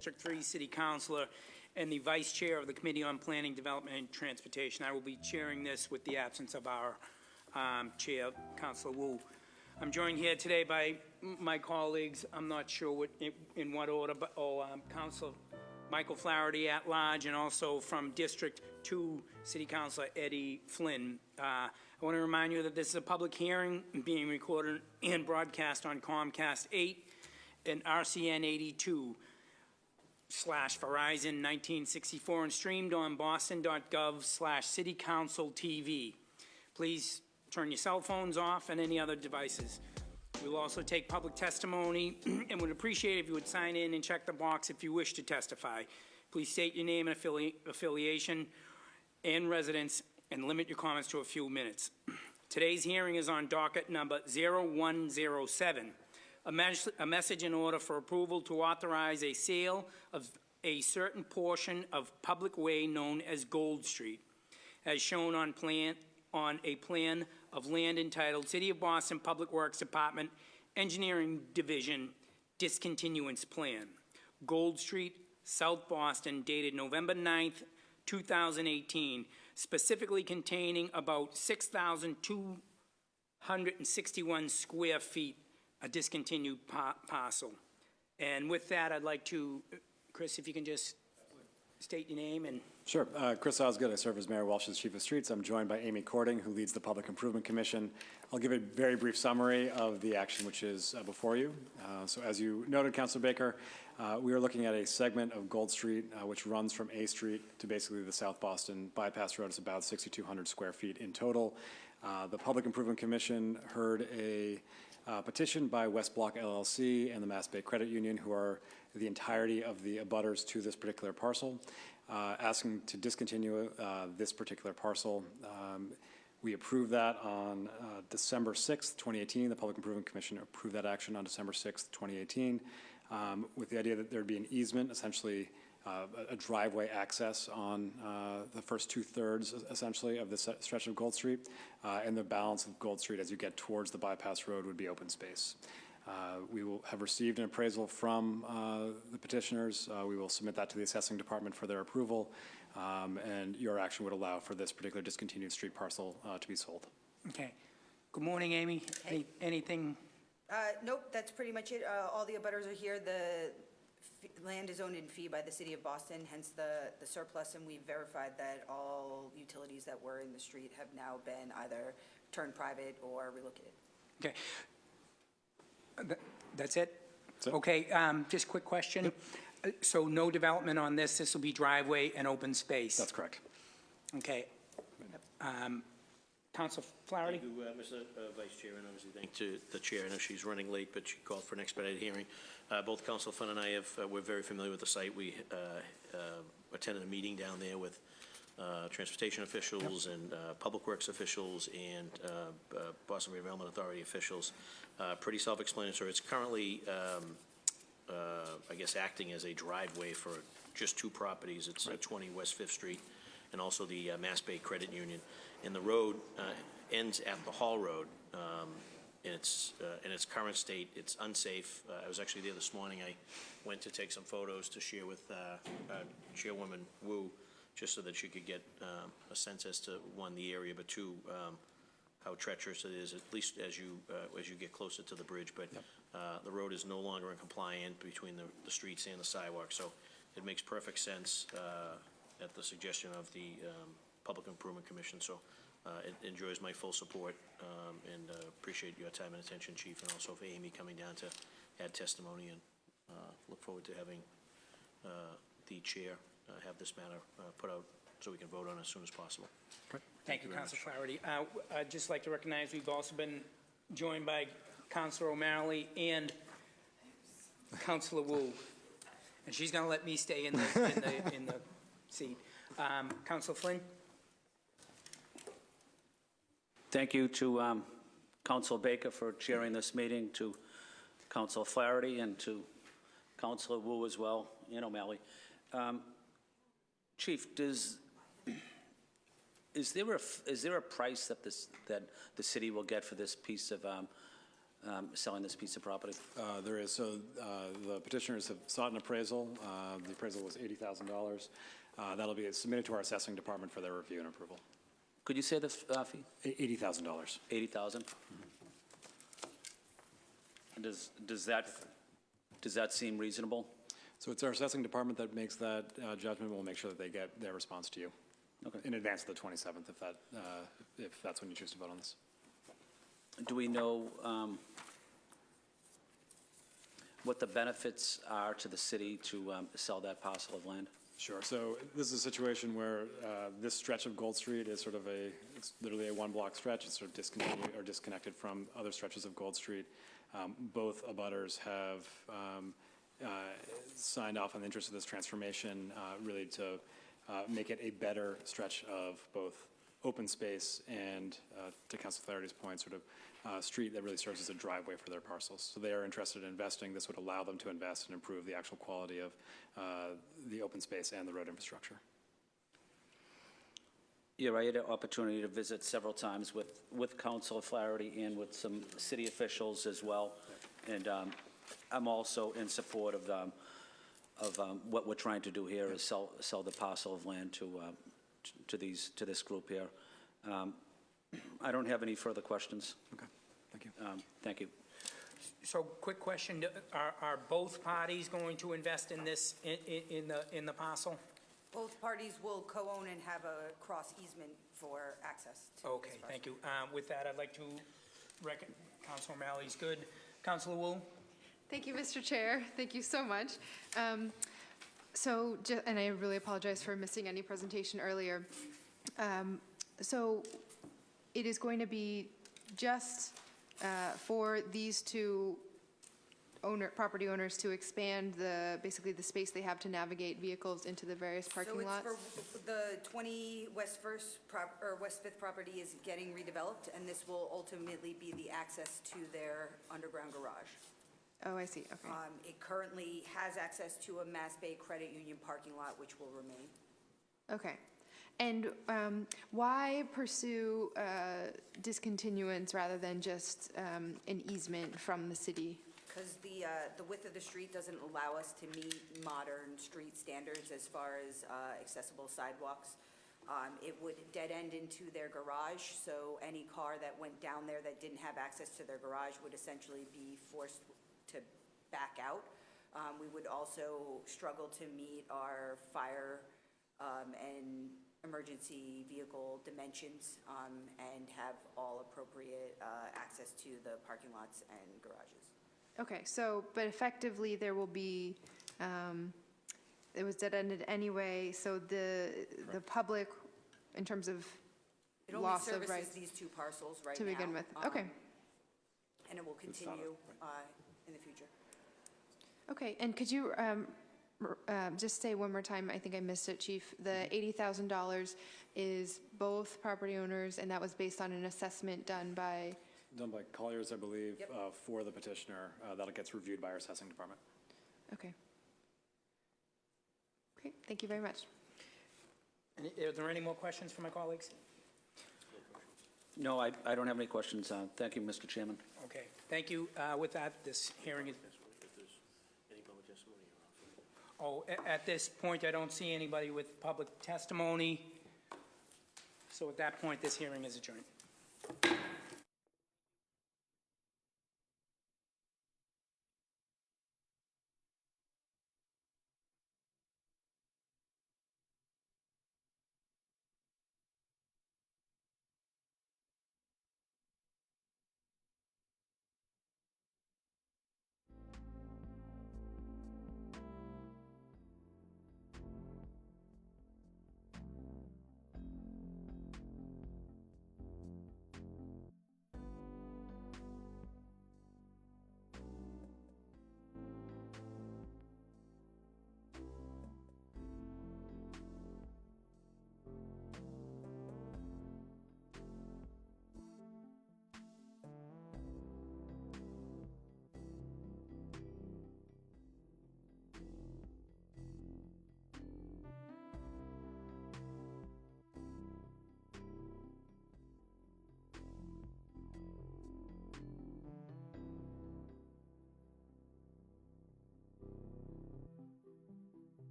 District 3 City Councilor and the Vice Chair of the Committee on Planning, Development, and Transportation. I will be chairing this with the absence of our Chair, Councilor Wu. I'm joined here today by my colleagues, I'm not sure in what order, but Councilor Michael Flaherty at large, and also from District 2 City Councilor Eddie Flynn. I want to remind you that this is a public hearing being recorded and broadcast on Comcast 8 and RCN 82/Verizon 1964 and streamed on boston.gov/City Council TV. Please turn your cell phones off and any other devices. We will also take public testimony and would appreciate if you would sign in and check the box if you wish to testify. Please state your name and affiliation and residence and limit your comments to a few minutes. Today's hearing is on docket number 0107, a message in order for approval to authorize a sale of a certain portion of public way known as Gold Street, as shown on a plan of land entitled City of Boston Public Works Department Engineering Division Discontinuance Plan, Gold Street, South Boston, dated November 9th, 2018, specifically containing about 6,261 square feet, a discontinued parcel. And with that, I'd like to, Chris, if you can just state your name and... Sure. Chris Osgood. I serve as Mayor Welsh's Chief of Streets. I'm joined by Amy Cording, who leads the Public Improvement Commission. I'll give a very brief summary of the action which is before you. So as you noted, Councilor Baker, we are looking at a segment of Gold Street which runs from A Street to basically the South Boston Bypass Road. It's about 6,200 square feet in total. The Public Improvement Commission heard a petition by West Block LLC and the Mass Bay Credit Union, who are the entirety of the abutters to this particular parcel, asking to discontinue this particular parcel. We approved that on December 6th, 2018. The Public Improvement Commission approved that action on December 6th, 2018, with the idea that there'd be an easement, essentially a driveway access on the first 2/3, essentially, of this stretch of Gold Street, and the balance of Gold Street as you get towards the bypass road would be open space. We will have received an appraisal from the petitioners. We will submit that to the assessing department for their approval, and your action would allow for this particular discontinued street parcel to be sold. Okay. Good morning, Amy. Hey. Anything? Nope, that's pretty much it. All the abutters are here. The land is owned in fee by the City of Boston, hence the surplus, and we verified that all utilities that were in the street have now been either turned private or relocated. Okay. That's it? That's it. Okay, just quick question. Yep. So no development on this. This will be driveway and open space? That's correct. Okay. Councilor Flaherty? Thank you, Mr. Vice Chair, and obviously thank to the Chair. I know she's running late, but she called for an expedited hearing. Both Councilor Flynn and I we're very familiar with the site. We attended a meeting down there with transportation officials and public works officials and Boston Redevelopment Authority officials. Pretty self-explanatory. It's currently, I guess, acting as a driveway for just two properties. It's 20 West 5th Street and also the Mass Bay Credit Union. And the road ends at the Hall Road. In its current state, it's unsafe. I was actually there this morning. I went to take some photos to share with Chairwoman Wu, just so that she could get a sense as to, one, the area, but two, how treacherous it is, at least as you get closer to the bridge. But yep. The road is no longer in compliant between the streets and the sidewalk, so it makes perfect sense at the suggestion of the Public Improvement Commission. So it enjoys my full support, and appreciate your time and attention, Chief, and also for Amy coming down to add testimony, and look forward to having the Chair have this matter put out so we can vote on it as soon as possible. Thank you, Councilor Flaherty. I'd just like to recognize we've also been joined by Councilor O'Malley and Councilor Wu, and she's going to let me stay in the seat. Councilor Flynn. Thank you to Councilor Baker for chairing this meeting, to Councilor Flaherty, and to Councilor Wu as well, and O'Malley. Chief, is there a price that the city will get for this piece of selling this piece of property? There is, so the petitioners have sought an appraisal. The appraisal was $80,000. That'll be submitted to our assessing department for their review and approval. Could you say the fee? $80,000. 80,000? Does that seem reasonable? So it's our assessing department that makes that judgment. We'll make sure that they get their response to you Okay. in advance of the 27th, if that's when you choose to vote on this. Do we know what the benefits are to the city to sell that parcel of land? Sure. So this is a situation where this stretch of Gold Street is sort of it's literally a one-block stretch. It's sort of disconnected from other stretches of Gold Street. Both abutters have signed off on the interest of this transformation, really to make it a better stretch of both open space and, to Councilor Flaherty's point, sort of street that really serves as a driveway for their parcels. So they are interested in investing. This would allow them to invest and improve the actual quality of the open space and the road infrastructure. Yeah, I had an opportunity to visit several times with Councilor Flaherty and with some city officials as well. And I'm also in support of what we're trying to do here is sell the parcel of land to this group here. I don't have any further questions. Okay, thank you. Thank you. So, quick question, are both parties going to invest in this, in the parcel? Both parties will co-own and have a cross easement for access to this Okay, parcel. thank you. With that, I'd like to Councilor O'Malley's good. Councilor Wu? Thank you, Mr. Chair. Thank you so much. And I really apologize for missing any presentation earlier. So it is going to be just for these two property owners to expand basically the space they have to navigate vehicles into the various parking lots? So it's for the 20 West West 5th property is getting redeveloped, and this will ultimately be the access to their underground garage. Oh, I see, okay. It currently has access to a Mass Bay Credit Union parking lot, which will remain. Okay. And why pursue discontinuance rather than just an easement from the city? Because the width of the street doesn't allow us to meet modern street standards as far as accessible sidewalks. It would dead end into their garage, so any car that went down there that didn't have access to their garage would essentially be forced to back out. We would also struggle to meet our fire and emergency vehicle dimensions and have all appropriate access to the parking lots and garages. Okay, so, but effectively there will be, it was dead-ended anyway, so the public, in terms of It only loss of services rights these two parcels right now. to begin with? Okay, And it will continue in the future. okay, and could you just say one more time, I think I missed it, Chief, the $80,000 is both property owners, and that was based on an assessment done by? Done by Colliers, I believe, Yep. for the petitioner. That gets reviewed by our assessing department. Okay. Okay, thank you very much. Are there any more questions from my colleagues? No, I don't have any questions. Thank you, Mr. Chairman. Okay, thank you. With that, this hearing is, If there's any public testimony, you're off. at this point, I don't see anybody with public testimony. So at that point, this hearing is adjourned.